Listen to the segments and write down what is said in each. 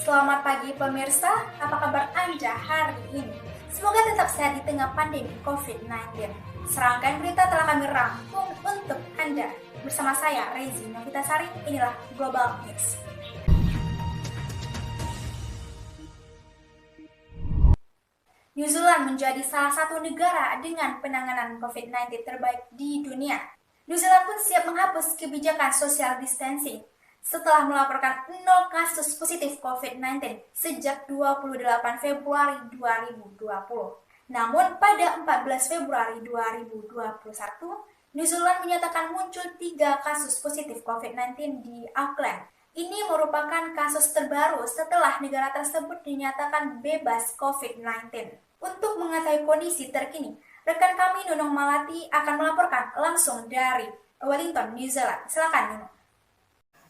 Selamat pagi pemirsa, apa kabar Anda hari ini? Semoga tetap sehat di tengah pandemi COVID-19. Serangkaian berita telah kami rangkum untuk Anda. Bersama saya, Rezi Novitasari, inilah Global News. New Zealand menjadi salah satu negara dengan penanganan COVID-19 terbaik di dunia. New Zealand pun siap menghapus kebijakan social distancing setelah melaporkan 0 kasus positif COVID-19 sejak 28 Februari 2020. Namun pada 14 Februari 2021, New Zealand menyatakan muncul 3 kasus positif COVID-19 di Auckland. Ini merupakan kasus terbaru setelah negara tersebut dinyatakan bebas COVID-19. Untuk mengetahui kondisi terkini, rekan kami Nunung Malati akan melaporkan langsung dari Wellington, New Zealand. Silakan Nunung.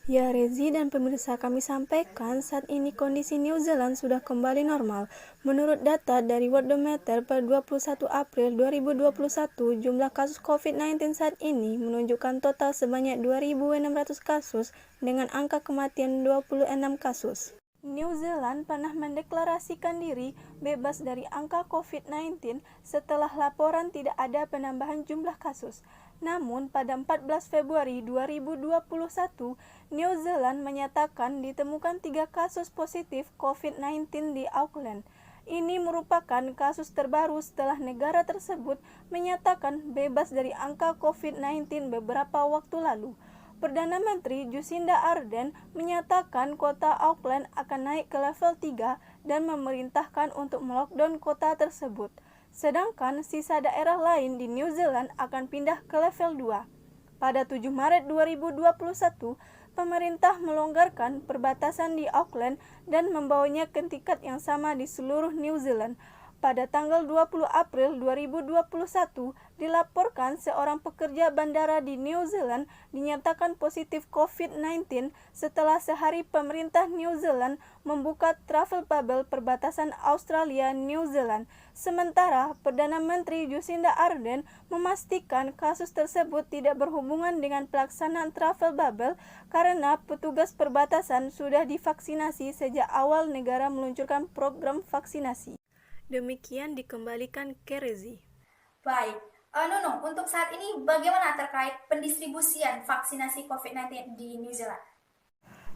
Ya, Rezi dan pemirsa, kami sampaikan saat ini kondisi New Zealand sudah kembali normal. Menurut data dari Worldometer per 21 April 2021, jumlah kasus COVID-19 saat ini menunjukkan total sebanyak 2.600 kasus dengan angka kematian 26 kasus. New Zealand pernah mendeklarasikan diri bebas dari angka COVID-19 setelah laporan tidak ada penambahan jumlah kasus. Namun, pada 14 Februari 2021, New Zealand menyatakan ditemukan 3 kasus positif COVID-19 di Auckland. Ini merupakan kasus terbaru setelah negara tersebut menyatakan bebas dari angka COVID-19 beberapa waktu lalu. Perdana Menteri Jacinda Ardern menyatakan kota Auckland akan naik ke level 3 dan memerintahkan untuk melockdown kota tersebut. Sedangkan sisa daerah lain di New Zealand akan pindah ke level 2. Pada 7 Maret 2021, pemerintah melonggarkan perbatasan di Auckland dan membawanya ke tingkat yang sama di seluruh New Zealand. Pada tanggal 20 April 2021, dilaporkan seorang pekerja bandara di New Zealand dinyatakan positif COVID-19 setelah sehari pemerintah New Zealand membuka travel bubble perbatasan Australia-New Zealand. Sementara, Perdana Menteri Jacinda Ardern memastikan kasus tersebut tidak berhubungan dengan pelaksanaan travel bubble karena petugas perbatasan sudah divaksinasi sejak awal negara meluncurkan program vaksinasi. Demikian dikembalikan ke Rezi. Baik, Nunung, untuk saat ini bagaimana terkait pendistribusian vaksinasi COVID-19 di New Zealand?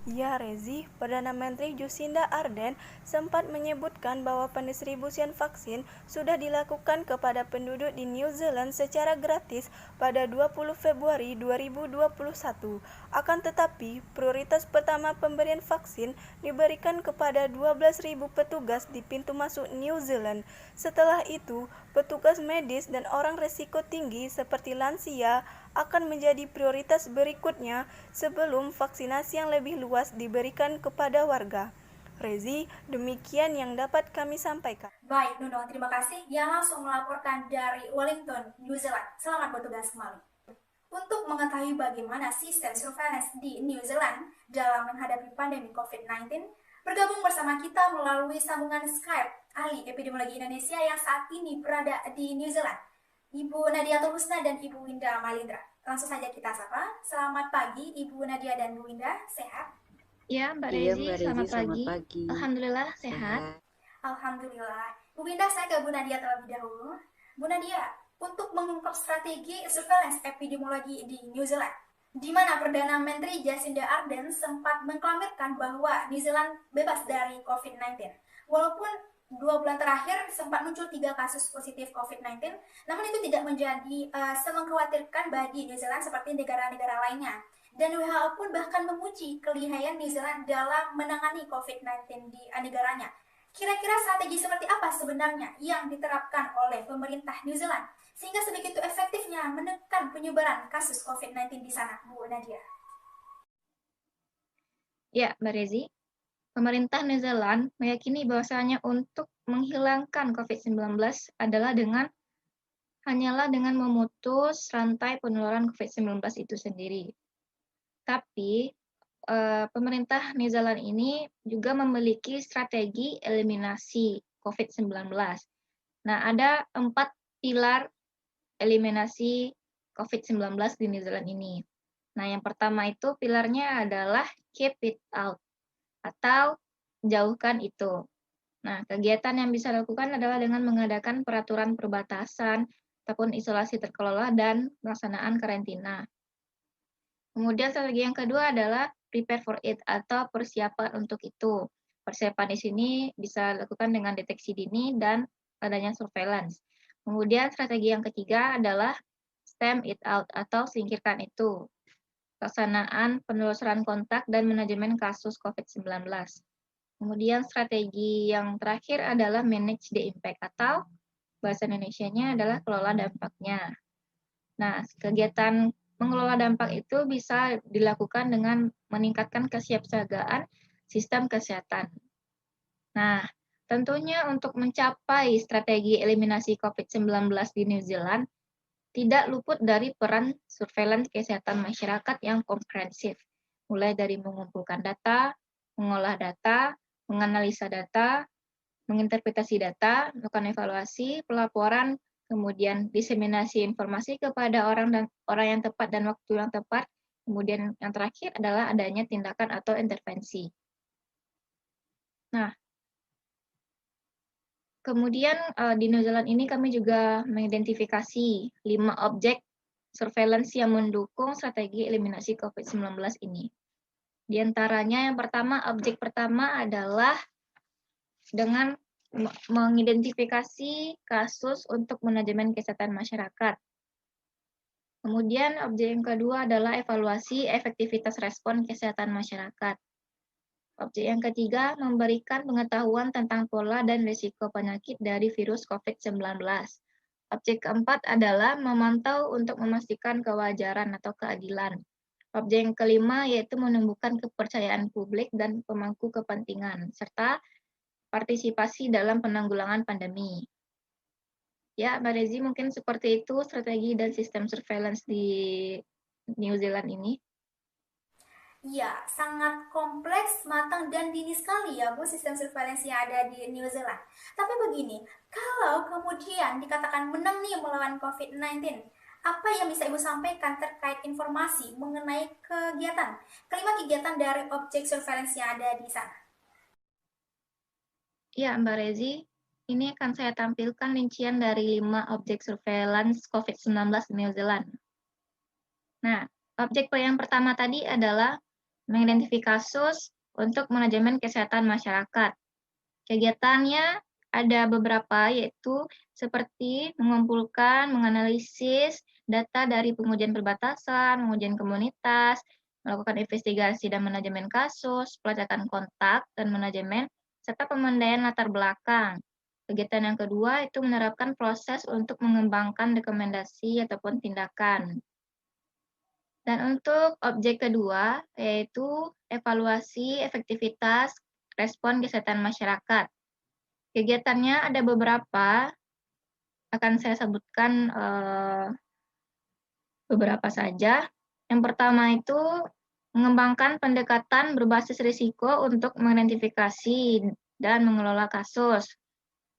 Ya, Rezi, Perdana Menteri Jacinda Ardern sempat menyebutkan bahwa pendistribusian vaksin sudah dilakukan kepada penduduk di New Zealand secara gratis pada 20 Februari 2021. Akan tetapi, prioritas pertama pemberian vaksin diberikan kepada 12.000 petugas di pintu masuk New Zealand. Setelah itu, petugas medis dan orang risiko tinggi seperti lansia akan menjadi prioritas berikutnya sebelum vaksinasi yang lebih luas diberikan kepada warga. Rezi, demikian yang dapat kami sampaikan. Baik, Nunung, terima kasih yang langsung melaporkan dari Wellington, New Zealand. Selamat bertugas kembali. Untuk mengetahui bagaimana sistem surveillance di New Zealand dalam menghadapi pandemi COVID-19, bergabung bersama kita melalui sambungan Skype ahli epidemiologi Indonesia yang saat ini berada di New Zealand, Ibu Nadia Husna dan Ibu Winda Malindra. Langsung saja kita sapa. Selamat pagi Ibu Nadia dan Bu Winda, sehat? Ya, Mbak Iya, Rezi, Mbak Rezi, selamat selamat pagi. pagi. Alhamdulillah sehat. Alhamdulillah. Bu Winda, saya ke Bu Nadia terlebih dahulu. Bu Nadia, untuk mengungkap strategi surveillance epidemiologi di New Zealand, di mana Perdana Menteri Jacinda Ardern sempat mengklaimkan bahwa New Zealand bebas dari COVID-19. Walaupun 2 bulan terakhir sempat muncul 3 kasus positif COVID-19, namun itu tidak menjadi semengkhawatirkan bagi New Zealand seperti negara-negara lainnya. Dan WHO pun bahkan memuji kelihayan New Zealand dalam menangani COVID-19 di negaranya. Kira-kira strategi seperti apa sebenarnya yang diterapkan oleh pemerintah New Zealand sehingga sebegitu efektifnya menekan penyebaran kasus COVID-19 di sana, Bu Nadia? Ya, Mbak Rezi, pemerintah New Zealand meyakini bahwasanya untuk menghilangkan COVID-19 adalah hanyalah dengan memutus rantai penularan COVID-19 itu sendiri. Tapi pemerintah New Zealand ini juga memiliki strategi eliminasi COVID-19. Nah, ada 4 pilar eliminasi COVID-19 di New Zealand ini. Nah, yang pertama itu pilarnya adalah keep it out atau jauhkan itu. Nah, kegiatan yang bisa dilakukan adalah dengan mengadakan peraturan perbatasan ataupun isolasi terkelola dan pelaksanaan karantina. Kemudian strategi yang kedua adalah prepare for it atau persiapan untuk itu. Persiapan di sini bisa dilakukan dengan deteksi dini dan adanya surveillance. Kemudian strategi yang ketiga adalah stamp it out atau singkirkan itu. Pelaksanaan penelusuran kontak dan manajemen kasus COVID-19. Kemudian strategi yang terakhir adalah manage the impact atau bahasa Indonesianya adalah kelola dampaknya. Nah, kegiatan mengelola dampak itu bisa dilakukan dengan meningkatkan kesiapsiagaan sistem kesehatan. Nah, tentunya untuk mencapai strategi eliminasi COVID-19 di New Zealand, tidak luput dari peran surveillance kesehatan masyarakat yang komprehensif, mulai dari mengumpulkan data, mengolah data, menganalisa data, menginterpretasi data, melakukan evaluasi, pelaporan, kemudian diseminasi informasi kepada orang yang tepat dan waktu yang tepat, kemudian yang terakhir adalah adanya tindakan atau intervensi. Nah, kemudian di New Zealand ini kami juga mengidentifikasi 5 objek surveillance yang mendukung strategi eliminasi COVID-19 ini. Di antaranya yang pertama, objek pertama adalah dengan mengidentifikasi kasus untuk manajemen kesehatan masyarakat. Kemudian objek yang kedua adalah evaluasi efektivitas respon kesehatan masyarakat. Objek yang ketiga, memberikan pengetahuan tentang pola dan risiko penyakit dari virus COVID-19. Objek keempat adalah memantau untuk memastikan kewajaran atau keadilan. Objek yang kelima yaitu menumbuhkan kepercayaan publik dan pemangku kepentingan, serta partisipasi dalam penanggulangan pandemi. Ya, Mbak Rezi, mungkin seperti itu strategi dan sistem surveillance di New Zealand ini. Iya, sangat kompleks, matang, dan dini sekali ya Bu sistem surveillance yang ada di New Zealand. Tapi begini, kalau kemudian dikatakan menang nih melawan COVID-19, apa yang bisa Ibu sampaikan terkait informasi mengenai kelima kegiatan dari objek surveillance yang ada di sana? Ya, Mbak Rezi, ini akan saya tampilkan rincian dari 5 objek surveillance COVID-19 di New Zealand. Nah, objek yang pertama tadi adalah mengidentifikasi kasus untuk manajemen kesehatan masyarakat. Kegiatannya ada beberapa, yaitu seperti mengumpulkan, menganalisis data dari pengujian perbatasan, pengujian komunitas, melakukan investigasi dan manajemen kasus, pelacakan kontak dan manajemen, serta pemandaian latar belakang. Kegiatan yang kedua itu menerapkan proses untuk mengembangkan rekomendasi ataupun tindakan. Dan untuk objek kedua, yaitu evaluasi efektivitas respon kesehatan masyarakat. Kegiatannya ada beberapa, akan saya sebutkan beberapa saja. Yang pertama itu mengembangkan pendekatan berbasis risiko untuk mengidentifikasi dan mengelola kasus.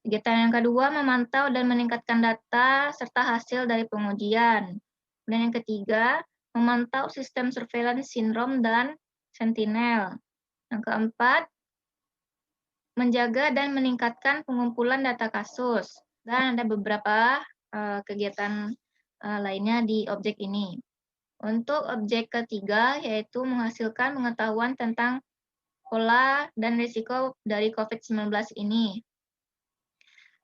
Kegiatan yang kedua, memantau dan meningkatkan data serta hasil dari pengujian. Dan yang ketiga, memantau sistem surveillance sindrom dan sentinel. Yang keempat, menjaga dan meningkatkan pengumpulan data kasus. Dan ada beberapa kegiatan lainnya di objek ini. Untuk objek ketiga, yaitu menghasilkan pengetahuan tentang pola dan risiko dari COVID-19 ini.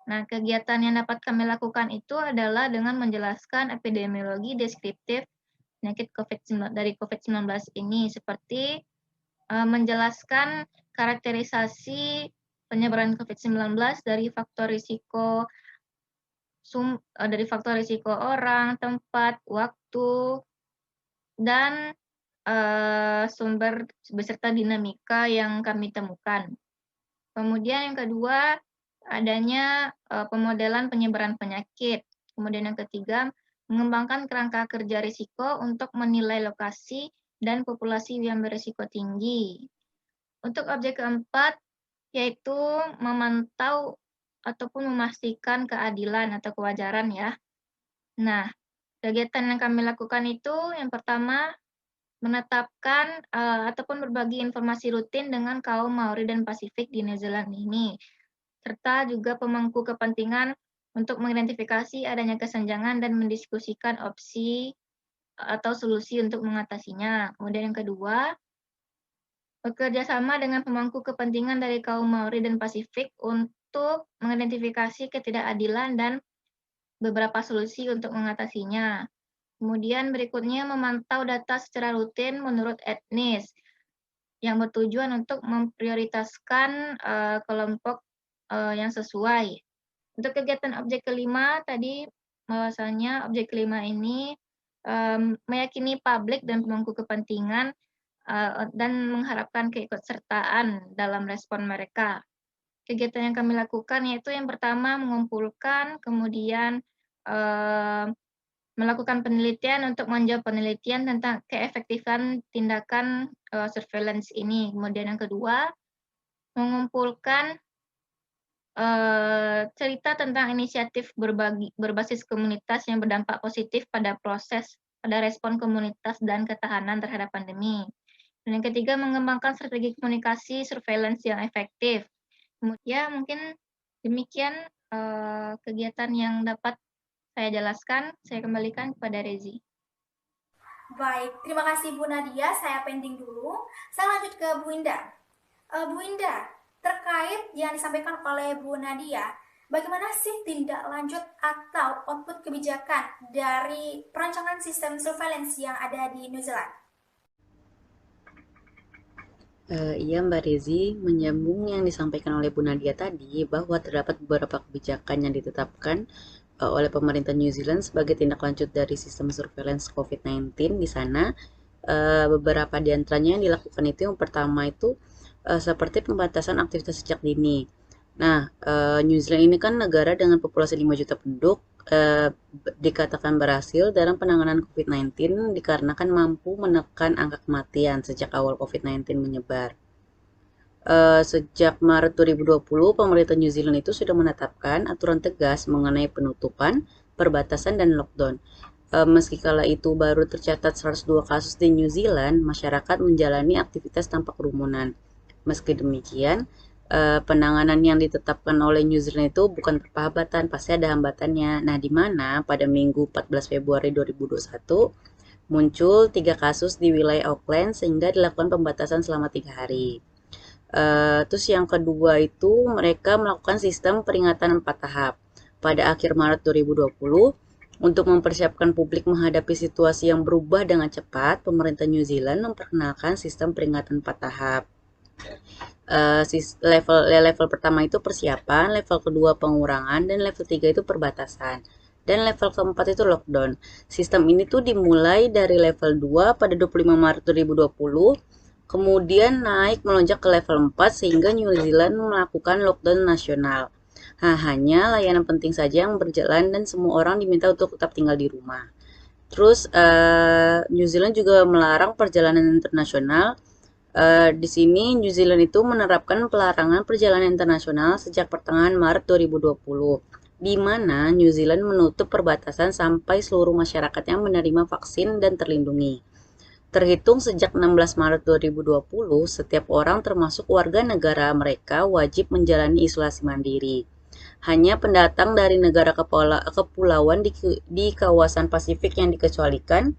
Nah, kegiatan yang dapat kami lakukan itu adalah dengan menjelaskan epidemiologi deskriptif penyakit dari COVID-19 ini, seperti menjelaskan karakterisasi penyebaran COVID-19 dari faktor risiko orang, tempat, waktu, dan sumber beserta dinamika yang kami temukan. Kemudian yang kedua, adanya pemodelan penyebaran penyakit. Kemudian yang ketiga, mengembangkan kerangka kerja risiko untuk menilai lokasi dan populasi yang berisiko tinggi. Untuk objek keempat, yaitu memantau ataupun memastikan keadilan atau kewajaran ya. Nah, kegiatan yang kami lakukan itu yang pertama menetapkan ataupun berbagi informasi rutin dengan kaum Maori dan Pasifik di New Zealand ini, serta juga pemangku kepentingan untuk mengidentifikasi adanya kesenjangan dan mendiskusikan opsi atau solusi untuk mengatasinya. Kemudian yang kedua, bekerja sama dengan pemangku kepentingan dari kaum Maori dan Pasifik untuk mengidentifikasi ketidakadilan dan beberapa solusi untuk mengatasinya. Kemudian berikutnya memantau data secara rutin menurut etnis yang bertujuan untuk memprioritaskan kelompok yang sesuai. Untuk kegiatan objek kelima tadi bahwasanya objek kelima ini meyakini publik dan pemangku kepentingan dan mengharapkan keikutsertaan dalam respon mereka. Kegiatan yang kami lakukan yaitu yang pertama mengumpulkan, kemudian melakukan penelitian untuk menjawab penelitian tentang keefektifan tindakan surveillance ini. Kemudian yang kedua, mengumpulkan cerita tentang inisiatif berbasis komunitas yang berdampak positif pada respon komunitas dan ketahanan terhadap pandemi. Dan yang ketiga, mengembangkan strategi komunikasi surveillance yang efektif. Ya, mungkin demikian kegiatan yang dapat saya jelaskan. Saya kembalikan kepada Rezi. Baik, terima kasih Bu Nadia. Saya pending dulu. Saya lanjut ke Bu Indah. Bu Indah, terkait yang disampaikan oleh Bu Nadia, bagaimana sih tindak lanjut atau output kebijakan dari perancangan sistem surveillance yang ada di New Zealand? Iya Mbak Rezi, menyambung yang disampaikan oleh Bu Nadia tadi bahwa terdapat beberapa kebijakan yang ditetapkan oleh pemerintah New Zealand sebagai tindak lanjut dari sistem surveillance COVID-19 di sana. Beberapa di antaranya yang dilakukan itu yang pertama itu seperti pembatasan aktivitas sejak dini. Nah, New Zealand ini kan negara dengan populasi 5 juta penduduk, dikatakan berhasil dalam penanganan COVID-19 dikarenakan mampu menekan angka kematian sejak awal COVID-19 menyebar. Sejak Maret 2020, pemerintah New Zealand itu sudah menetapkan aturan tegas mengenai penutupan, perbatasan, dan lockdown. Meski kala itu baru tercatat 102 kasus di New Zealand, masyarakat menjalani aktivitas tanpa kerumunan. Meski demikian, penanganan yang ditetapkan oleh New Zealand itu bukan tanpa hambatan, pasti ada hambatannya. Nah, di mana pada Minggu 14 Februari 2021 muncul 3 kasus di wilayah Auckland sehingga dilakukan pembatasan selama 3 hari. Terus yang kedua itu mereka melakukan sistem peringatan 4 tahap. Pada akhir Maret 2020, untuk mempersiapkan publik menghadapi situasi yang berubah dengan cepat, pemerintah New Zealand memperkenalkan sistem peringatan 4 tahap. Level pertama itu persiapan, level kedua pengurangan, dan level 3 itu perbatasan. Dan level keempat itu lockdown. Sistem ini tuh dimulai dari level 2 pada 25 Maret 2020, kemudian naik melonjak ke level 4 sehingga New Zealand melakukan lockdown nasional. Hanya layanan penting saja yang berjalan dan semua orang diminta untuk tetap tinggal di rumah. Terus New Zealand juga melarang perjalanan internasional. Di sini New Zealand itu menerapkan pelarangan perjalanan internasional sejak pertengahan Maret 2020, di mana New Zealand menutup perbatasan sampai seluruh masyarakat yang menerima vaksin dan terlindungi. Terhitung sejak 16 Maret 2020, setiap orang termasuk warga negara mereka wajib menjalani isolasi mandiri. Hanya pendatang dari negara kepulauan di kawasan Pasifik yang dikecualikan.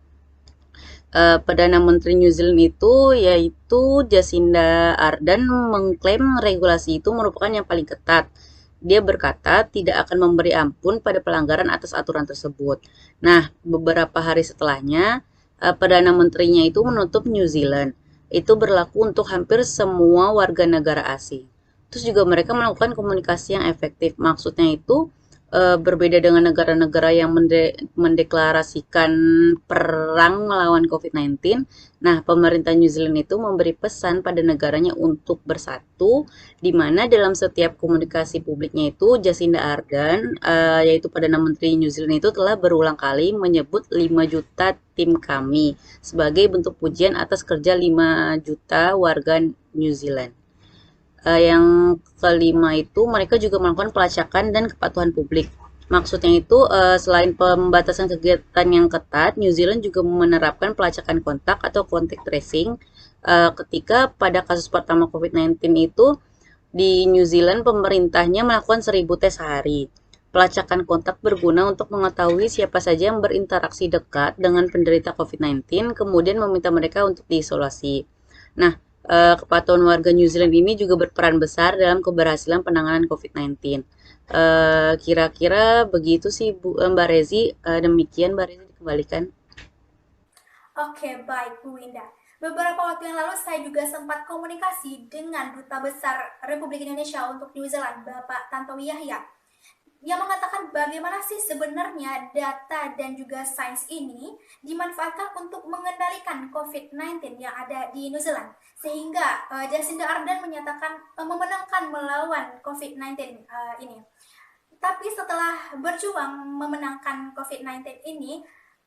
Perdana Menteri New Zealand itu yaitu Jacinda Ardern mengklaim regulasi itu merupakan yang paling ketat. Dia berkata tidak akan memberi ampun pada pelanggaran atas aturan tersebut. Nah, beberapa hari setelahnya, Perdana Menterinya itu menutup New Zealand. Itu berlaku untuk hampir semua warga negara asing. Terus juga mereka melakukan komunikasi yang efektif. Maksudnya itu berbeda dengan negara-negara yang mendeklarasikan perang melawan COVID-19. Nah, pemerintah New Zealand itu memberi pesan pada negaranya untuk bersatu, di mana dalam setiap komunikasi publiknya itu Jacinda Ardern, yaitu Perdana Menteri New Zealand itu telah berulang kali menyebut 5 juta tim kami sebagai bentuk pujian atas kerja 5 juta warga New Zealand. Yang kelima itu mereka juga melakukan pelacakan dan kepatuhan publik. Maksudnya itu selain pembatasan kegiatan yang ketat, New Zealand juga menerapkan pelacakan kontak atau contact tracing. Ketika pada kasus pertama COVID-19 itu di New Zealand pemerintahnya melakukan 1.000 tes sehari. Pelacakan kontak berguna untuk mengetahui siapa saja yang berinteraksi dekat dengan penderita COVID-19, kemudian meminta mereka untuk diisolasi. Nah, kepatuhan warga New Zealand ini juga berperan besar dalam keberhasilan penanganan COVID-19. Kira-kira begitu sih Mbak Rezi. Demikian Mbak Rezi, dikembalikan. Oke, baik Bu Winda. Beberapa waktu yang lalu saya juga sempat komunikasi dengan Duta Besar Republik Indonesia untuk New Zealand, Bapak Tantowi Yahya, yang mengatakan bagaimana sih sebenarnya data dan juga sains ini dimanfaatkan untuk mengendalikan COVID-19 yang ada di New Zealand. Sehingga Jacinda Ardern menyatakan memenangkan melawan COVID-19 ini. Tapi setelah berjuang memenangkan COVID-19 ini,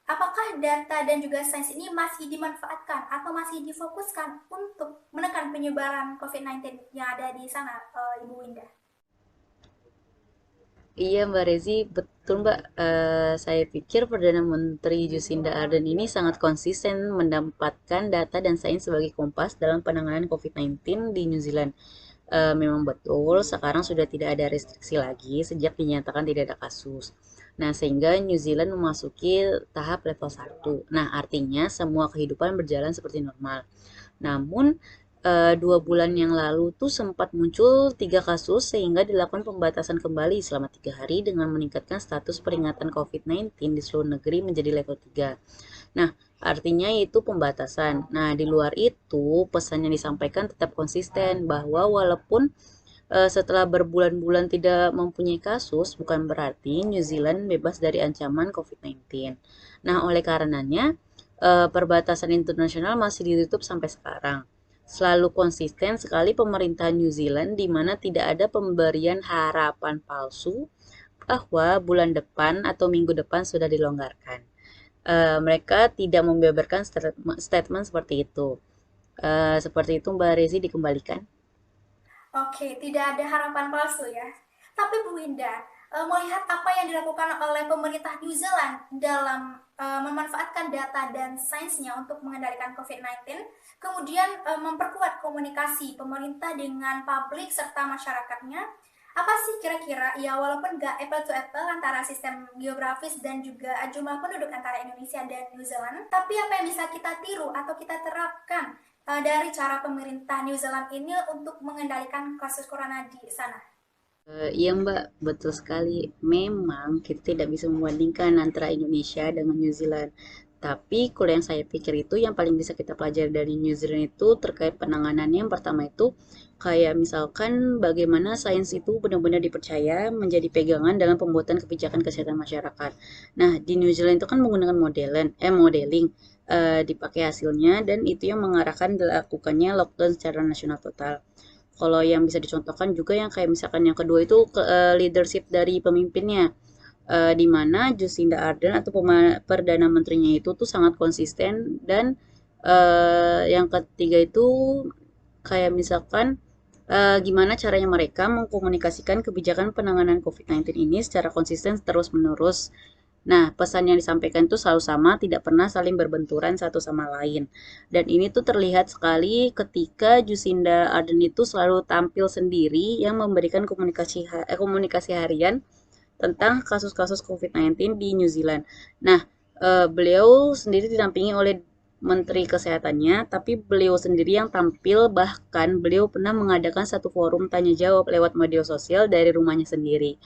apakah data dan juga sains ini masih dimanfaatkan atau masih difokuskan untuk menekan penyebaran COVID-19 yang ada di sana, Ibu Winda? Iya Mbak Rezi, betul Mbak. Saya pikir Perdana Menteri Jacinda Ardern ini sangat konsisten mendapatkan data dan sains sebagai kompas dalam penanganan COVID-19 di New Zealand. Memang betul, sekarang sudah tidak ada restriksi lagi sejak dinyatakan tidak ada kasus. Nah, sehingga New Zealand memasuki tahap level 1. Nah, artinya semua kehidupan berjalan seperti normal. Namun, 2 bulan yang lalu tuh sempat muncul 3 kasus sehingga dilakukan pembatasan kembali selama 3 hari dengan meningkatkan status peringatan COVID-19 di seluruh negeri menjadi level 3. Nah, artinya itu pembatasan. Nah, di luar itu pesan yang disampaikan tetap konsisten bahwa walaupun setelah berbulan-bulan tidak mempunyai kasus, bukan berarti New Zealand bebas dari ancaman COVID-19. Nah, oleh karenanya perbatasan internasional masih ditutup sampai sekarang. Selalu konsisten sekali pemerintah New Zealand di mana tidak ada pemberian harapan palsu bahwa bulan depan atau minggu depan sudah dilonggarkan. Mereka tidak membeberkan statement seperti itu. Seperti itu Mbak Rezi, dikembalikan. Oke, tidak ada harapan palsu ya. Tapi Bu Winda, melihat apa yang dilakukan oleh pemerintah New Zealand dalam memanfaatkan data dan sainsnya untuk mengendalikan COVID-19, kemudian memperkuat komunikasi pemerintah dengan publik serta masyarakatnya, apa sih kira-kira ya walaupun nggak apple to apple antara sistem geografis dan juga jumlah penduduk antara Indonesia dan New Zealand, tapi apa yang bisa kita tiru atau kita terapkan dari cara pemerintah New Zealand ini untuk mengendalikan kasus corona di sana? Iya Mbak, betul sekali. Memang kita tidak bisa membandingkan antara Indonesia dengan New Zealand. Tapi kalau yang saya pikir itu yang paling bisa kita pelajari dari New Zealand itu terkait penanganannya. Yang pertama itu kayak misalkan bagaimana sains itu benar-benar dipercaya menjadi pegangan dalam pembuatan kebijakan kesehatan masyarakat. Nah, di New Zealand itu kan menggunakan modeling dipakai hasilnya dan itu yang mengarahkan dilakukannya lockdown secara nasional total. Kalau yang bisa dicontohkan juga yang kayak misalkan yang kedua itu leadership dari pemimpinnya, di mana Jacinda Ardern atau perdana menterinya itu tuh sangat konsisten dan yang ketiga itu kayak misalkan gimana caranya mereka mengkomunikasikan kebijakan penanganan COVID-19 ini secara konsisten terus-menerus. Nah, pesan yang disampaikan itu selalu sama, tidak pernah saling berbenturan satu sama lain. Dan ini tuh terlihat sekali ketika Jacinda Ardern itu selalu tampil sendiri yang memberikan komunikasi harian tentang kasus-kasus COVID-19 di New Zealand. Nah, beliau sendiri didampingi oleh Menteri Kesehatannya, tapi beliau sendiri yang tampil, bahkan beliau pernah mengadakan satu forum tanya jawab lewat media sosial dari rumahnya sendiri.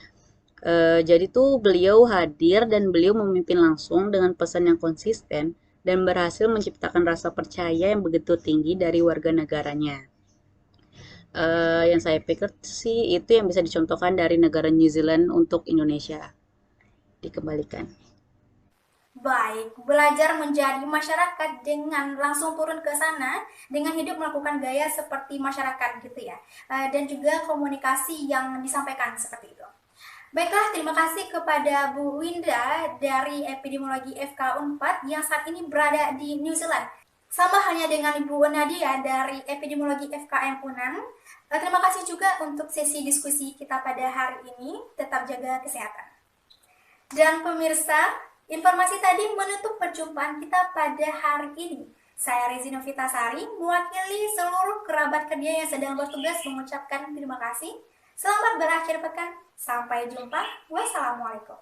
Jadi tuh beliau hadir dan beliau memimpin langsung dengan pesan yang konsisten dan berhasil menciptakan rasa percaya yang begitu tinggi dari warga negaranya. Yang saya pikir sih itu yang bisa dicontohkan dari negara New Zealand untuk Indonesia. Dikembalikan. Baik, belajar menjadi masyarakat dengan langsung turun ke sana, dengan hidup melakukan gaya seperti masyarakat gitu ya. Dan juga komunikasi yang disampaikan seperti itu. Baiklah, terima kasih kepada Bu Winda dari Epidemiologi FK Unpad yang saat ini berada di New Zealand. Sama halnya dengan Ibu Nadia dari Epidemiologi FKM Unan. Terima kasih juga untuk sesi diskusi kita pada hari ini. Tetap jaga kesehatan. Dan pemirsa, informasi tadi menutup perjumpaan kita pada hari ini. Saya Rezi Novitasari, mewakili seluruh kerabat kerja yang sedang bertugas mengucapkan terima kasih. Selamat berakhir pekan. Sampai jumpa. Wassalamualaikum.